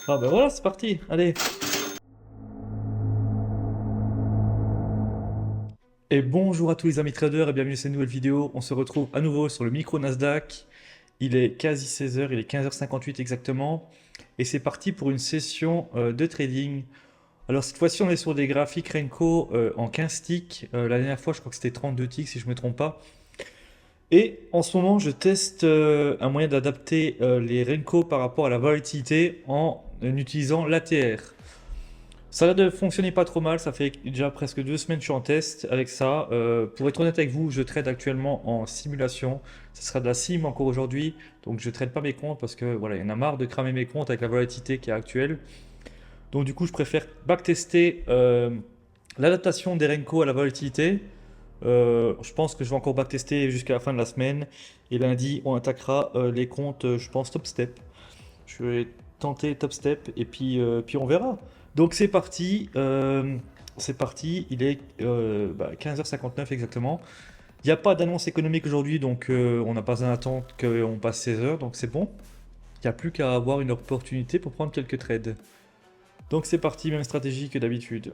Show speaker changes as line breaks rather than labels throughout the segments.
Ah ben voilà, c'est parti, allez. Et bonjour à tous les amis traders et bienvenue dans cette nouvelle vidéo. On se retrouve à nouveau sur le micro Nasdaq. Il est quasi 16 h, il est 15 h 58 exactement. Et c'est parti pour une session de trading. Alors cette fois-ci on est sur des graphiques Renko en 15 ticks. La dernière fois je crois que c'était 32 ticks si je ne me trompe pas. Et en ce moment je teste un moyen d'adapter les Renko par rapport à la volatilité en utilisant l'ATR. Ça a l'air de fonctionner pas trop mal, ça fait déjà presque 2 semaines que je suis en test avec ça. Pour être honnête avec vous, je trade actuellement en simulation. Ce sera de la sim encore aujourd'hui, donc je trade pas mes comptes parce que voilà, il y en a marre de cramer mes comptes avec la volatilité qui est actuelle. Donc du coup, je préfère backtester l'adaptation des Renko à la volatilité. Je pense que je vais encore backtester jusqu'à la fin de la semaine. Et lundi, on attaquera les comptes, je pense, top step. Je vais tenter top step et puis on verra. Donc c'est parti, il est 15 h 59 exactement. Il n'y a pas d'annonce économique aujourd'hui, donc on n'a pas besoin d'attendre qu'on passe 16 heures, donc c'est bon. Il n'y a plus qu'à avoir une opportunité pour prendre quelques trades. Donc c'est parti, même stratégie que d'habitude.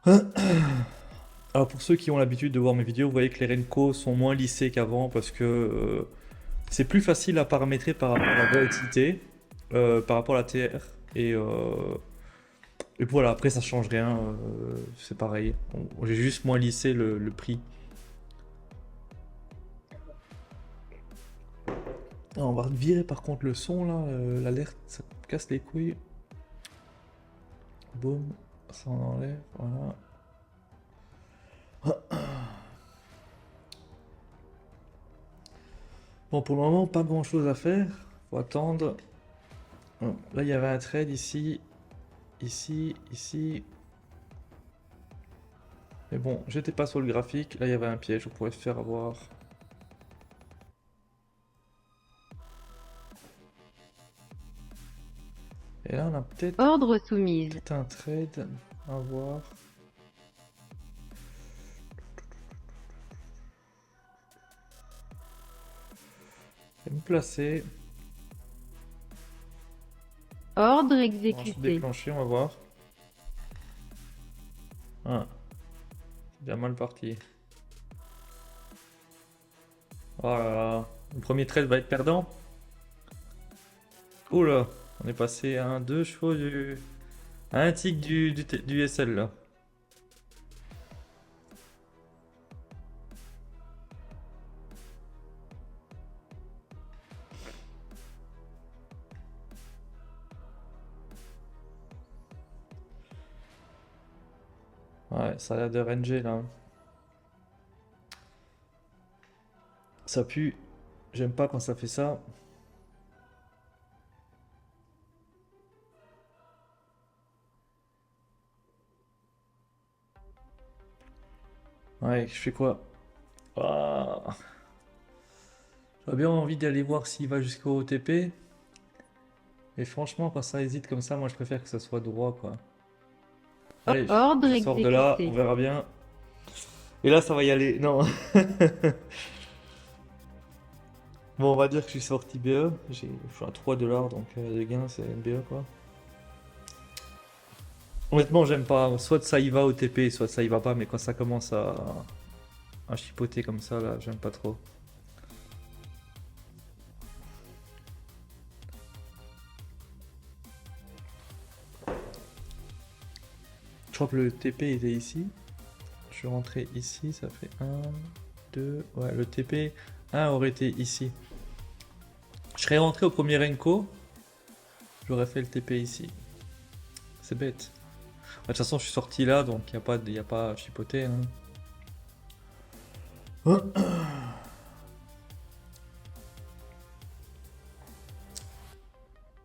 Alors pour ceux qui ont l'habitude de voir mes vidéos, vous voyez que les Renko sont moins lissés qu'avant parce que c'est plus facile à paramétrer par rapport à la volatilité, par rapport à la TR. Et, et voilà, après ça change rien, c'est pareil. J'ai juste moins lissé le prix. Ah, on va virer par contre le son là, l'alerte, ça casse les couilles. Boum, ça en enlève, voilà. Bon, pour le moment, pas grand chose à faire. Faut attendre. Là, il y avait un trade ici, ici. Mais bon, j'étais pas sur le graphique. Là, il y avait un piège, on pourrait se faire avoir. Et là, on a
Ordre soumise.
peut-être un trade à voir. Je vais me placer.
Ordre
On va se
exécuté.
déclencher, on va voir. Ah, c'est bien mal parti. Oh là là. Le premier trade va être perdant. Oula, on est passé à 2 chevaux à un tick du SL là. Ouais, ça a l'air de ranger là. Ça pue. J'aime pas quand ça fait ça. Ouais, je fais quoi? Ah. J'aurais bien envie d'aller voir s'il va jusqu'au OTP. Et franchement, quand ça hésite comme ça, moi je préfère que ça soit droit quoi. Allez,
Ordre
je sors de là, on
exécuté.
verra bien. Et là, ça va y aller. Non. Bon, on va dire que je suis sorti BE. Je suis à 3 dollars, donc les gains, c'est BE quoi. Honnêtement, j'aime pas. Soit ça y va au TP, soit ça y va pas, mais quand ça commence à chipoter comme ça, là, j'aime pas trop. Je crois que le TP était ici. Je suis rentré ici, ça fait 1, 2. Ouais, le TP 1 aurait été ici. Je serais rentré au premier Renko, j'aurais fait le TP ici. C'est bête. De toute façon, je suis sorti là, donc il n'y a pas à chipoter. Hein. Oh,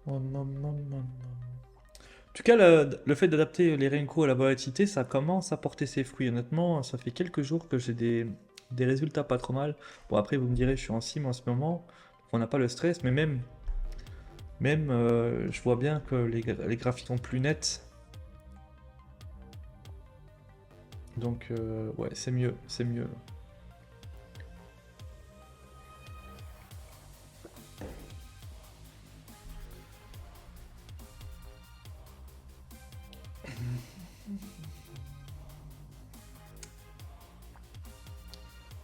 non, non, non, non. En tout cas, le fait d'adapter les Renko à la volatilité, ça commence à porter ses fruits. Honnêtement, ça fait quelques jours que j'ai des résultats pas trop mal. Bon, après, vous me direz, je suis en sim en ce moment, donc on n'a pas le stress, mais même je vois bien que les graphiques sont plus nets. Donc, ouais, c'est mieux, c'est mieux.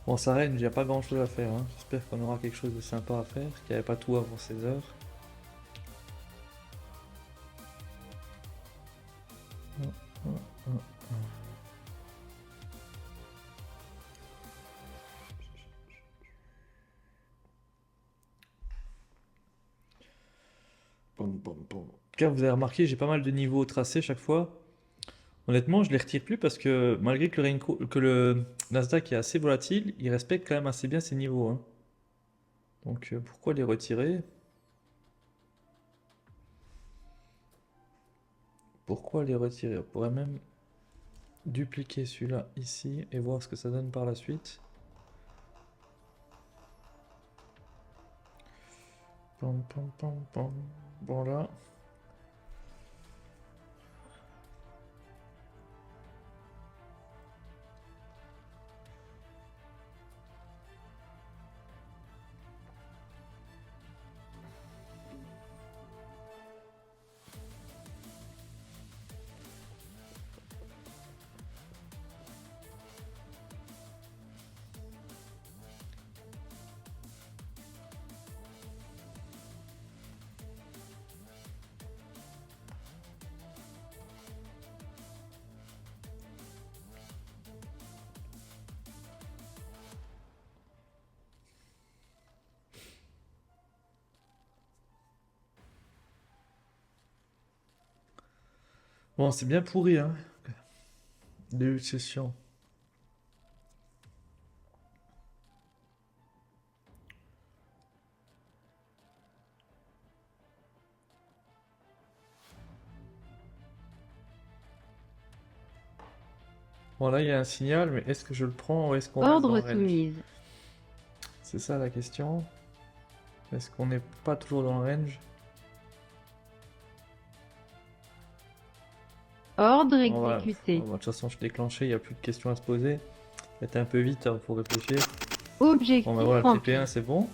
Bon, ça range, il n'y a pas grand chose à faire, hein. J'espère qu'on aura quelque chose de sympa à faire, qu'il n'y avait pas tout avant 16 heures. En tout cas, vous avez remarqué, j'ai pas mal de niveaux tracés chaque fois. Honnêtement, je les retire plus parce que malgré que que le Nasdaq est assez volatile, il respecte quand même assez bien ses niveaux, hein. Donc pourquoi les retirer? Pourquoi les retirer? On pourrait même dupliquer celui-là ici et voir ce que ça donne par la suite. Pam, pam, pam, pam. Voilà. Bon, c'est bien pourri, hein. Début de session. Bon, là, il y a un signal, mais est-ce que je le prends ou est-ce qu'on reste dans
Ordre
le range?
soumise.
C'est ça la question. Est-ce qu'on n'est pas toujours dans le range?
Ordre
Bon,
exécuté.
de toute façon, je déclenchais, il n'y a plus de questions à se poser. C'était un peu vite, hein, faut réfléchir. Bon, bah
Objectif
voilà, le
rempli.
TP1, c'est bon.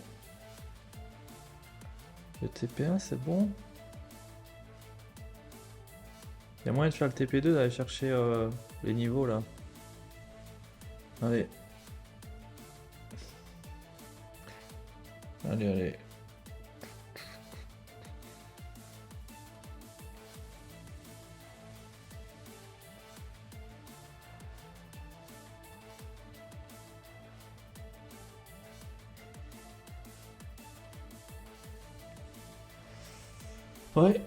Le TP1, c'est bon. Il y a moyen de faire le TP2, d'aller chercher les niveaux là. Allez. Allez, allez. Ouais,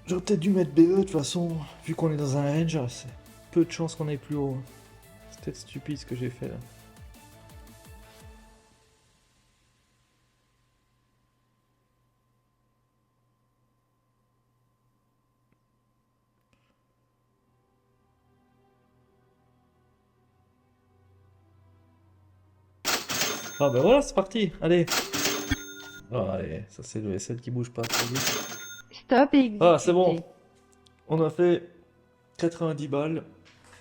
j'aurais peut-être dû mettre BE de toute façon, vu qu'on est dans un range, c'est peu de chances qu'on aille plus haut. C'est peut-être stupide ce que j'ai fait là. Ah bah voilà, c'est parti, allez. Ah, allez, ça c'est le SL qui bouge pas trop vite.
Stop
Ah, c'est bon,
exécuté.
on a fait 90 balles.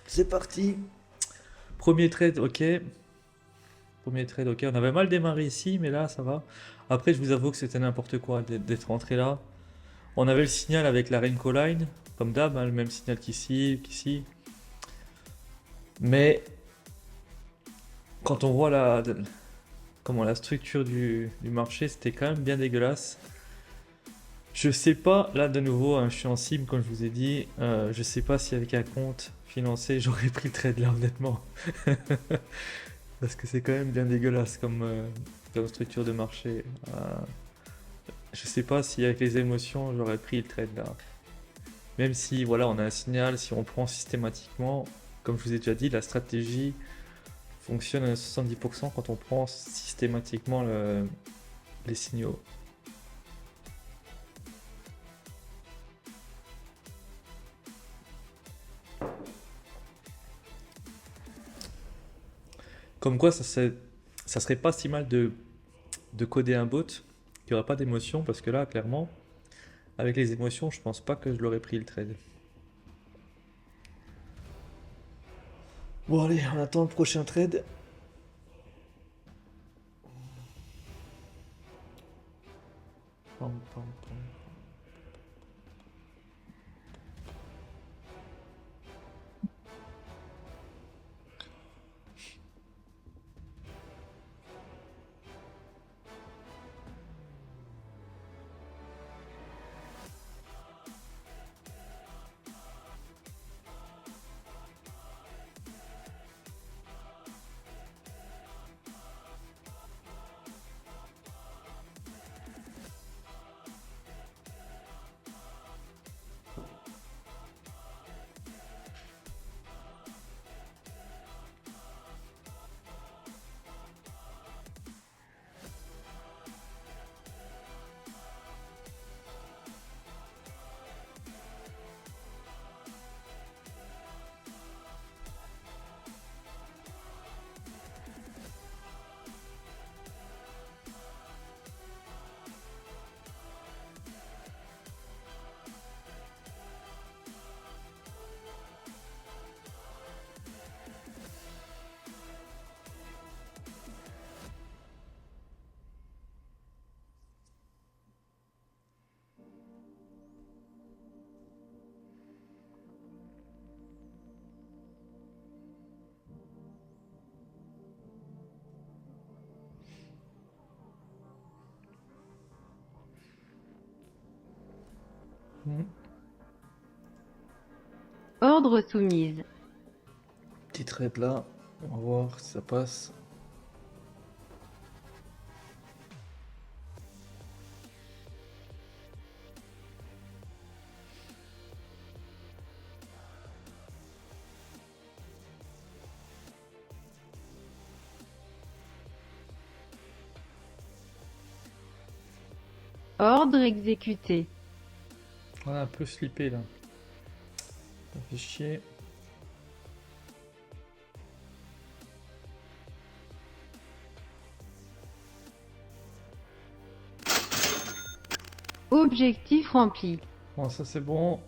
C'est parti. Premier trade, ok. Premier trade, ok. On avait mal démarré ici, mais là, ça va. Après, je vous avoue que c'était n'importe quoi d'être rentré là. On avait le signal avec la Renko Line, comme d'hab, hein, le même signal qu'ici. Mais quand on voit comment la structure du marché, c'était quand même bien dégueulasse. Je sais pas, là de nouveau, hein, je suis en cible, comme je vous ai dit. Je sais pas si avec un compte financé, j'aurais pris le trade là, honnêtement. Parce que c'est quand même bien dégueulasse comme structure de marché. Je sais pas si avec les émotions, j'aurais pris le trade là. Même si, voilà, on a un signal, si on prend systématiquement, comme je vous ai déjà dit, la stratégie fonctionne à 70% quand on prend systématiquement les signaux. Comme quoi, ça serait pas si mal de coder un bot qui n'aurait pas d'émotion, parce que là, clairement, avec les émotions, je pense pas que je l'aurais pris le trade. Bon, allez, on attend le prochain trade. Pam, pam, pam. Hmm.
Ordre soumise.
Petite raid là, on va voir si ça passe.
Ordre exécuté.
On a un peu slippé là. Ça fait chier.
Objectif rempli.
Bon, ça c'est bon.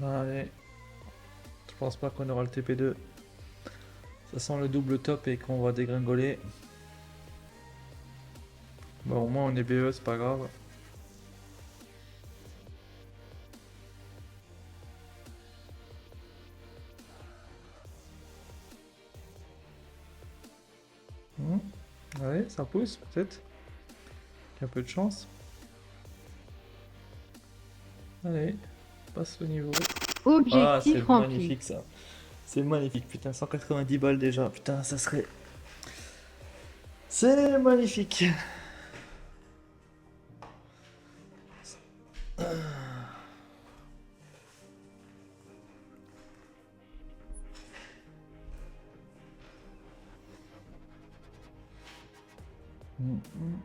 Allez. Je pense pas qu'on aura le TP2. Ça sent le double top et qu'on va dégringoler. Bon, au moins on est BE, c'est pas grave. Hmm. Allez, ça pousse peut-être. Il y a un peu de chance. Allez, passe le niveau. Ah, c'est
Objectif rempli.
magnifique ça. C'est magnifique, putain, 190 balles déjà. Putain, ça serait. C'est magnifique. Mm, mm.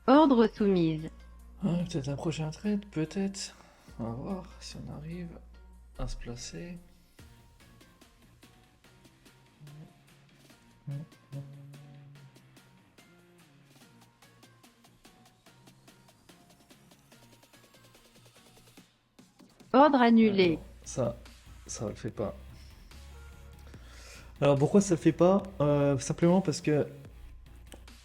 Ordre soumise.
Ah, peut-être un prochain trade, peut-être. On va voir si on arrive à se placer.
Ordre annulé.
Alors, ça le fait pas. Alors pourquoi ça le fait pas? Simplement parce que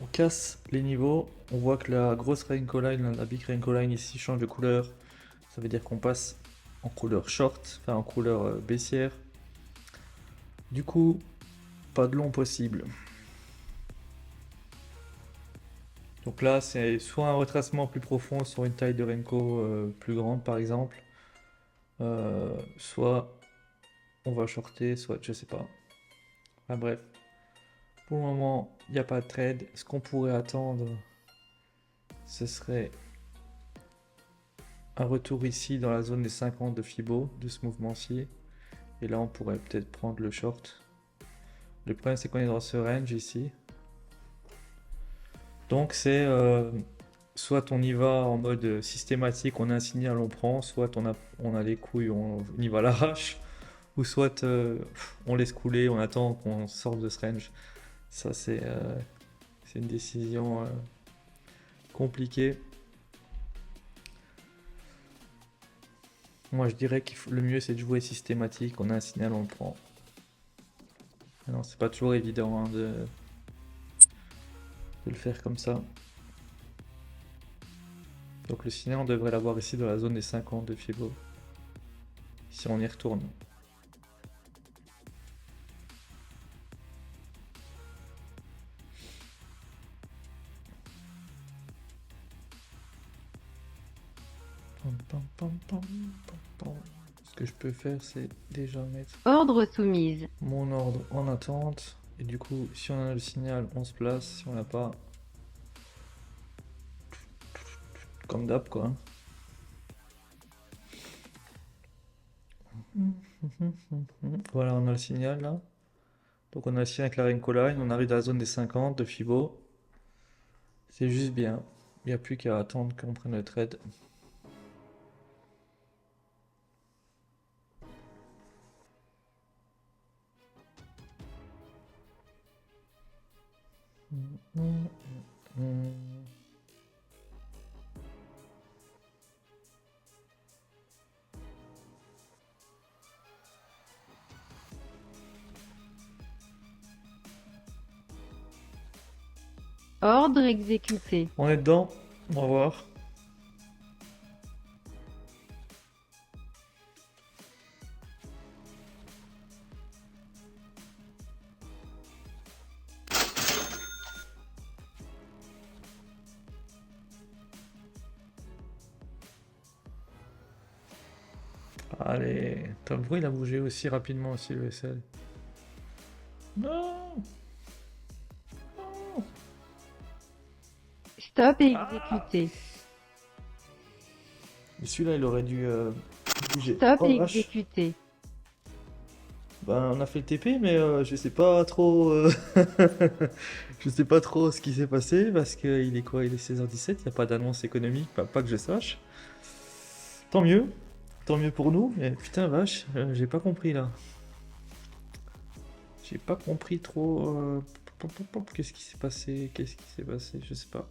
on casse les niveaux. On voit que la grosse Raincow Line, la Big Raincow Line ici change de couleur. Ça veut dire qu'on passe en couleur short, enfin en couleur baissière. Du coup, pas de long possible. Donc là, c'est soit un retracement plus profond sur une taille de Renko plus grande par exemple, soit on va shorter, soit je sais pas. Enfin bref, pour le moment, il n'y a pas de trade. Ce qu'on pourrait attendre, ce serait un retour ici dans la zone des 50 de Fibo, de ce mouvement-ci. Et là, on pourrait peut-être prendre le short. Le problème, c'est qu'on est dans ce range ici. Donc, c'est soit on y va en mode systématique, on a un signal, on prend, soit on a les couilles, on y va à l'arrache, ou soit on laisse couler, on attend qu'on sorte de ce range. Ça, c'est une décision compliquée. Moi, je dirais que le mieux, c'est de jouer systématique. On a un signal, on le prend. Non, c'est pas toujours évident hein, de le faire comme ça. Donc le signal, on devrait l'avoir ici dans la zone des 50 de Fibo. Si on y retourne. Pam, pam, pam, pam, pam, pam. Ce que je peux faire, c'est déjà mettre
Ordre soumise.
mon ordre en attente. Et du coup, si on a le signal, on se place. Si on l'a pas, comme d'hab quoi. Voilà, on a le signal là. Donc on a le signal avec la Renko Line. On arrive dans la zone des 50 de Fibo. C'est juste bien. Il n'y a plus qu'à attendre qu'on prenne le trade.
Ordre exécuté.
On est dedans. On va voir. Allez, t'as le bruit, il a bougé aussi rapidement aussi le SL. Non. Non.
Stop exécuté.
Et celui-là, il aurait dû bouger.
Stop
Oh la vache.
exécuté.
Ben, on a fait le TP, mais je sais pas trop. Je sais pas trop ce qui s'est passé parce qu'il est quoi? Il est 16h17, il n'y a pas d'annonce économique, pas que je sache. Tant mieux. Tant mieux pour nous, mais putain, vache, j'ai pas compris là. J'ai pas compris trop. Qu'est-ce qui s'est passé? Qu'est-ce qui s'est passé? Je sais pas.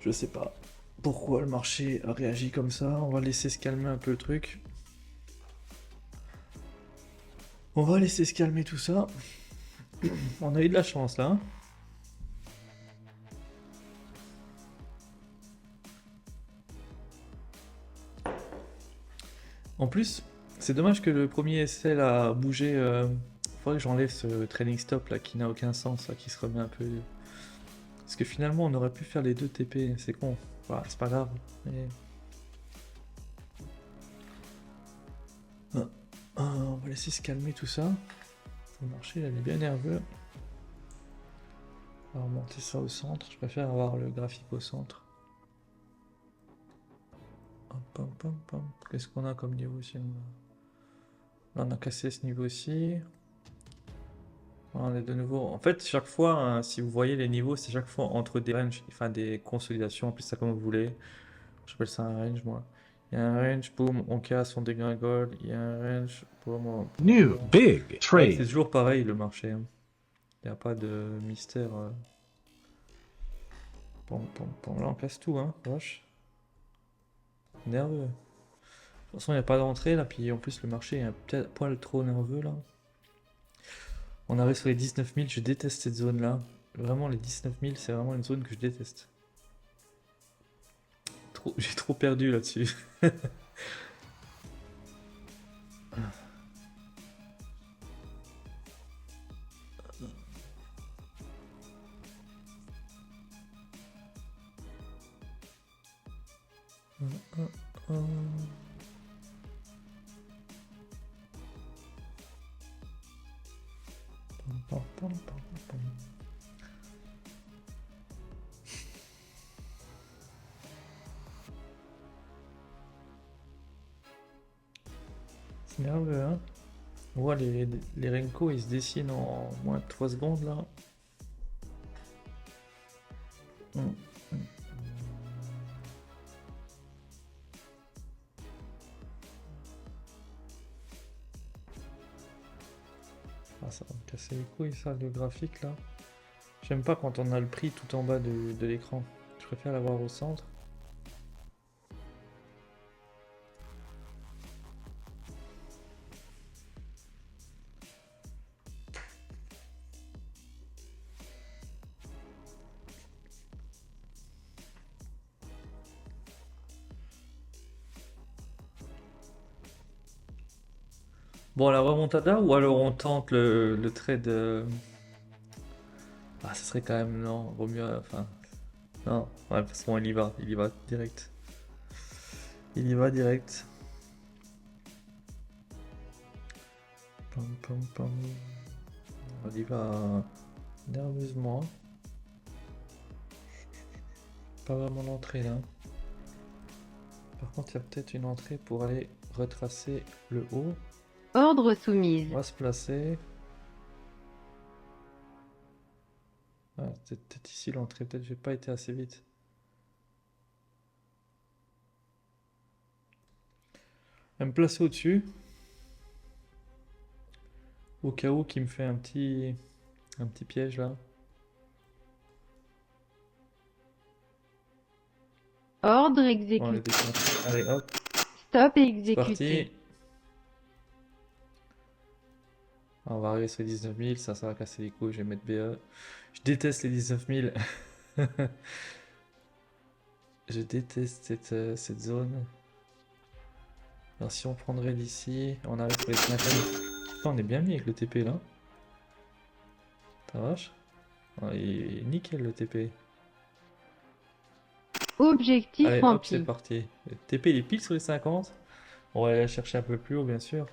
Je sais pas pourquoi le marché a réagi comme ça. On va laisser se calmer un peu le truc. On va laisser se calmer tout ça. On a eu de la chance là. Hein. En plus, c'est dommage que le premier SL a bougé. Faudrait que j'enlève ce trailing stop là qui n'a aucun sens, là, qui se remet un peu. Parce que finalement, on aurait pu faire les deux TP. C'est con. Voilà, c'est pas grave. Mais... on va laisser se calmer tout ça. Le marché, il est bien nerveux. On va remonter ça au centre. Je préfère avoir le graphique au centre. Hop, hop, hop, hop. Qu'est-ce qu'on a comme niveau ici? Là, on a cassé ce niveau-ci. On est de nouveau. En fait, chaque fois, hein, si vous voyez les niveaux, c'est chaque fois entre des ranges, enfin des consolidations, appelez ça comme vous voulez. J'appelle ça un range, moi. Il y a un range, boum, on casse, on dégringole. Il y a un range, boum,
New big
ouais, c'est
trade.
toujours pareil le marché. Hein. Il n'y a pas de mystère. Pom, pom, pom. Là, on casse tout, hein, vache. Nerveux. De toute façon, il n'y a pas d'entrée là, puis en plus, le marché est un peut-être poil trop nerveux là. On arrive sur les 19 000, je déteste cette zone là. Vraiment, les 19 000, c'est vraiment une zone que je déteste. J'ai trop perdu là-dessus. Pam, pam, pam, pam. C'est nerveux, hein? On voit les Renko, ils se dessinent en moins de 3 secondes là. Hum. Ah, ça va me casser les couilles ça, le graphique là. J'aime pas quand on a le prix tout en bas de l'écran. Je préfère l'avoir au centre. Bon, la remontada ou alors on tente le trade. Ah, ce serait quand même. Non, vaut mieux. Enfin. Non, ouais, de toute façon, il y va direct. Il y va direct. Pam, pam, pam. On y va nerveusement. Pas vraiment l'entrée là. Par contre, il y a peut-être une entrée pour aller retracer le haut.
Ordre soumise.
On va se placer. Ah, c'est peut-être ici l'entrée, peut-être j'ai pas été assez vite. Je vais me placer au-dessus. Au cas où qui me fait un petit piège là.
Ordre
On va le
exécuté.
déclencher. Allez hop,
Stop
c'est
exécuté.
parti. Ah, on va arriver sur les 19 000, ça va casser les couilles, je vais mettre BE. Je déteste les 19 000. Je déteste cette zone. Alors si on prendrait d'ici, on arrive sur les 50 000. Putain, on est bien mis avec le TP là. Ta vache. Ah, il est nickel le TP.
Objectif
Allez hop, c'est
rempli.
parti. Le TP il est pile sur les 50. On va aller la chercher un peu plus haut bien sûr.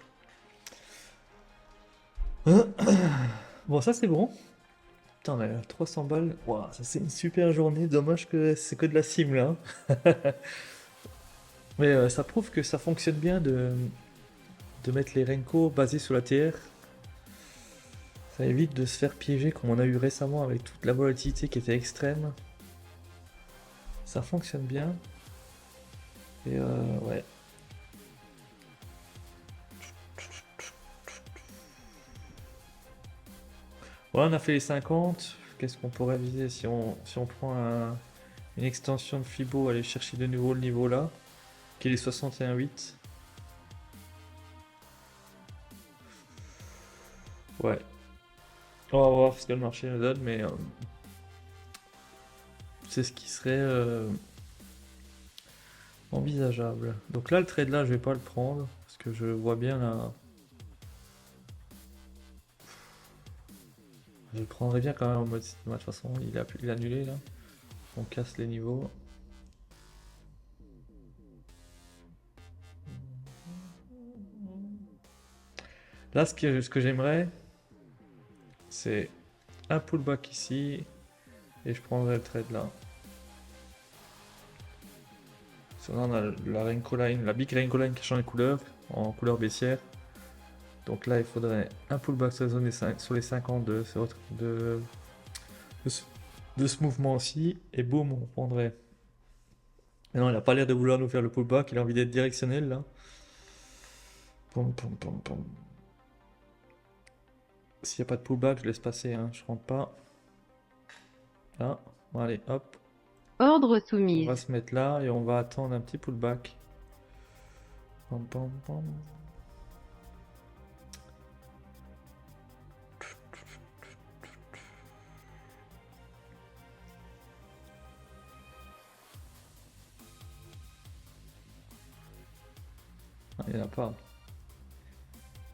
Bon ça c'est bon. Putain, on a 300 balles. Ouah, ça c'est une super journée. Dommage que c'est que de la sim là. Mais ça prouve que ça fonctionne bien de mettre les Renko basés sur la TR. Ça évite de se faire piéger comme on a eu récemment avec toute la volatilité qui était extrême. Ça fonctionne bien. Et ouais. Voilà, on a fait les 50. Qu'est-ce qu'on pourrait viser si on prend une extension de Fibo, aller chercher de nouveau le niveau là, qui est les 61,8. Ouais. On va voir ce que le marché nous donne, mais c'est ce qui serait envisageable. Donc là, le trade là, je vais pas le prendre, parce que je vois bien là. Je le prendrais bien quand même en mode. De toute façon, il a annulé là. On casse les niveaux. Là, ce que j'aimerais, c'est un pullback ici. Et je prendrais le trade là. Sinon, on a la Renko Line, la Big Renko Line qui change de couleur, en couleur baissière. Donc là, il faudrait un pullback sur, sur les 50 de ce mouvement aussi. Et boum, on prendrait. Mais non, il a pas l'air de vouloir nous faire le pullback, il a envie d'être directionnel là. Pom, pom, pom, pom. S'il n'y a pas de pullback, je laisse passer, hein. Je rentre pas. Là, bon, allez, hop.
Ordre
On va
soumise.
se mettre là et on va attendre un petit pullback. Pom, pom, pom. Ah, il n'y en a pas.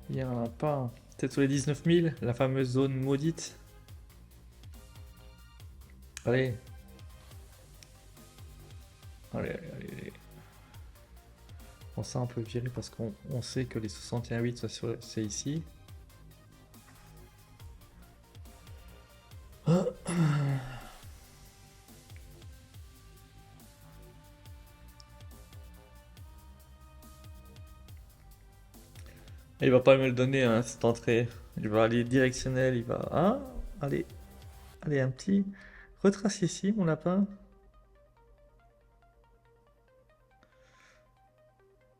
Il n'y en a pas. Peut-être sur les 19 000, la fameuse zone maudite. Allez. Allez, allez, allez, allez. Bon, ça, on peut virer parce qu'on sait que les 61,8, c'est ici. Il va pas me le donner, hein, cette entrée. Il va aller directionnel, il va... Ah, allez, allez, un petit... Retrace ici, mon lapin.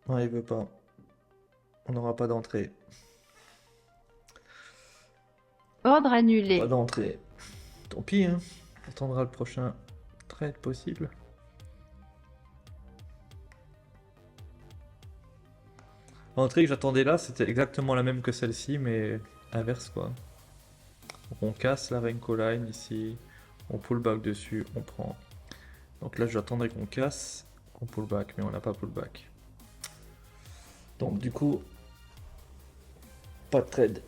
Non, il veut pas. On n'aura pas d'entrée.
Ordre
Pas
annulé.
d'entrée. Tant pis, hein. On attendra le prochain trade possible. L'entrée que j'attendais là, c'était exactement la même que celle-ci, mais inverse, quoi. Donc on casse la Renko Line ici, on pull back dessus, on prend. Donc là, j'attendais qu'on casse, qu'on pull back, mais on n'a pas pull back. Donc du coup, pas de trade.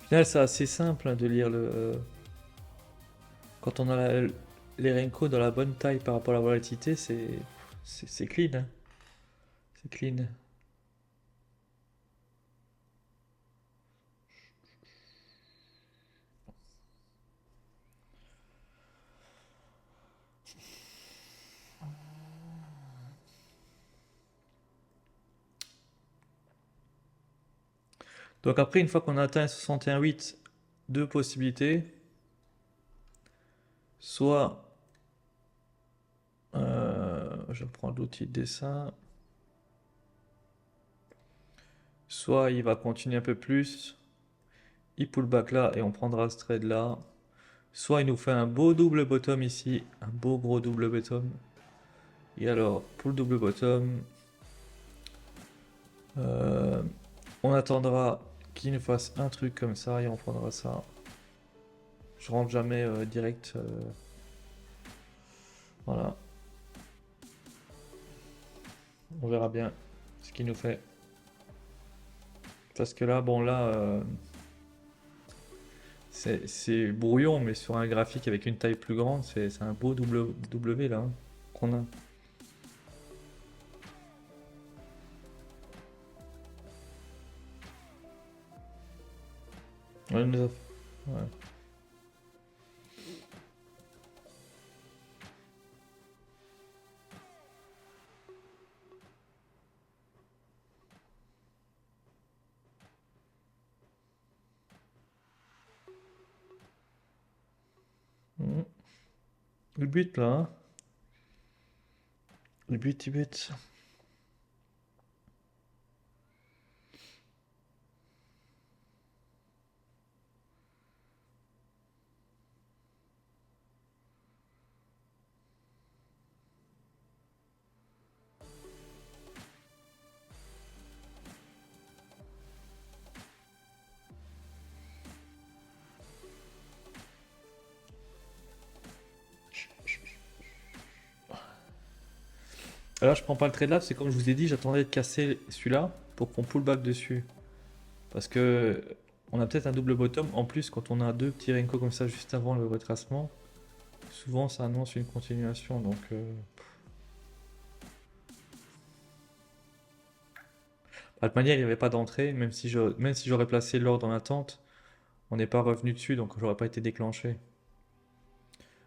Au final, c'est assez simple, hein, de lire le... Quand on a les Renko dans la bonne taille par rapport à la volatilité, c'est clean, hein. C'est clean. Donc après, une fois qu'on a atteint 61,8, deux possibilités. Soit, je reprends l'outil de dessin, soit il va continuer un peu plus, il pull back là et on prendra ce trade là. Soit il nous fait un beau double bottom ici, un beau gros double bottom. Et alors, pour le double bottom, euh, on attendra qu'il nous fasse un truc comme ça et on prendra ça. Je rentre jamais direct. Voilà. On verra bien ce qu'il nous fait. Parce que là, bon là, c'est brouillon, mais sur un graphique avec une taille plus grande, c'est un beau W là, hein, qu'on a. Ouais, ouais. Mhm. Le but là, hein. Le but, le but. Alors je prends pas le trade là, c'est comme je vous ai dit, j'attendais de casser celui-là pour qu'on pull back dessus. Parce que on a peut-être un double bottom. En plus, quand on a deux petits Renko comme ça juste avant le retracement, souvent ça annonce une continuation. Donc, de toute manière, il n'y avait pas d'entrée. Même si j'aurais placé l'ordre en attente, on n'est pas revenu dessus, donc j'aurais pas été déclenché.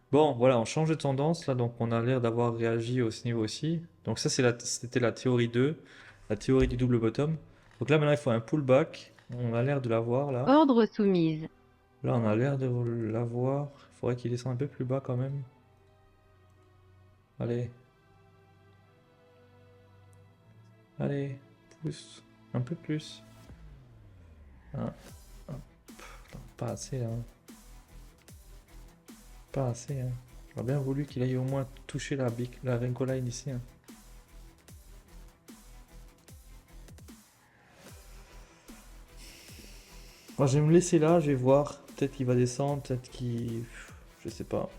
Bon, voilà, on change de tendance là, donc on a l'air d'avoir réagi au ce niveau aussi. Donc ça, c'était la théorie 2, la théorie du double bottom. Donc là, maintenant, il faut un pullback. On a l'air de l'avoir là.
Ordre soumise.
Là, on a l'air de l'avoir. Il faudrait qu'il descende un peu plus bas quand même. Allez, allez, pousse. Un peu plus. Hein, hein. Putain, pas assez là, hein. Pas assez, hein. J'aurais bien voulu qu'il aille au moins toucher la Renko Line ici, hein. Moi, je vais me laisser là, je vais voir. Peut-être qu'il va descendre, peut-être qu'il... Je sais pas.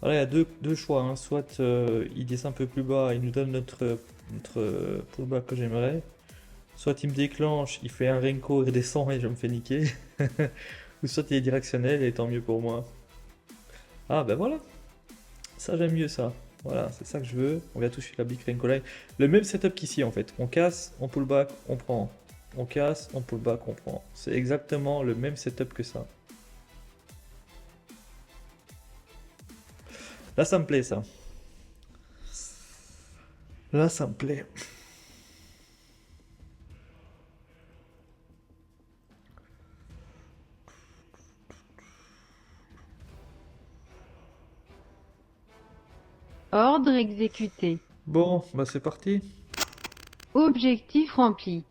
Voilà, il y a deux choix, hein. Soit il descend un peu plus bas, il nous donne notre pullback que j'aimerais. Soit il me déclenche, il fait un Renko, il redescend et je me fais niquer. Ou soit il est directionnel et tant mieux pour moi. Ah ben voilà, ça j'aime mieux ça. Voilà, c'est ça que je veux. On vient toucher la Big Renko Line. Le même setup qu'ici en fait. On casse, on pull back, on prend. On casse, on pull back, on prend. C'est exactement le même setup que ça. Là ça me plaît ça. Là, ça me plaît.
Ordre exécuté.
Bon, bah c'est parti.
Objectif rempli.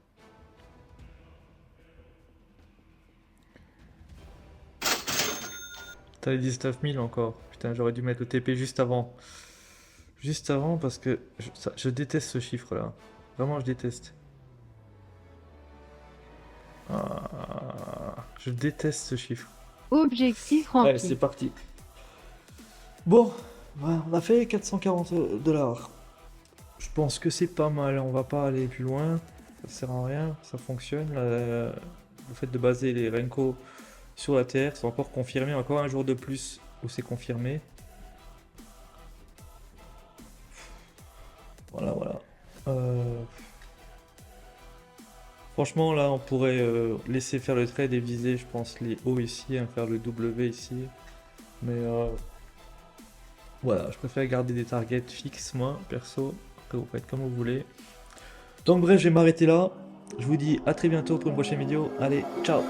T'as les 19 000 encore. Putain, j'aurais dû mettre le TP juste avant. Juste avant parce que je déteste ce chiffre-là. Vraiment, je déteste. Je déteste ce chiffre.
Objectif
Allez, c'est
rempli.
parti. Bon, ouais, on a fait 440 $. Je pense que c'est pas mal. On va pas aller plus loin. Ça sert à rien. Ça fonctionne. Le fait de baser les Renko sur la Terre, c'est encore confirmé. Encore un jour de plus où c'est confirmé. Voilà, voilà. Euh, Franchement, là, on pourrait laisser faire le trade et viser, je pense, les hauts ici, hein, faire le W ici. Mais voilà, je préfère garder des targets fixes, moi, perso. Après, vous faites comme vous voulez. Donc, bref, je vais m'arrêter là. Je vous dis à très bientôt pour une prochaine vidéo. Allez, ciao!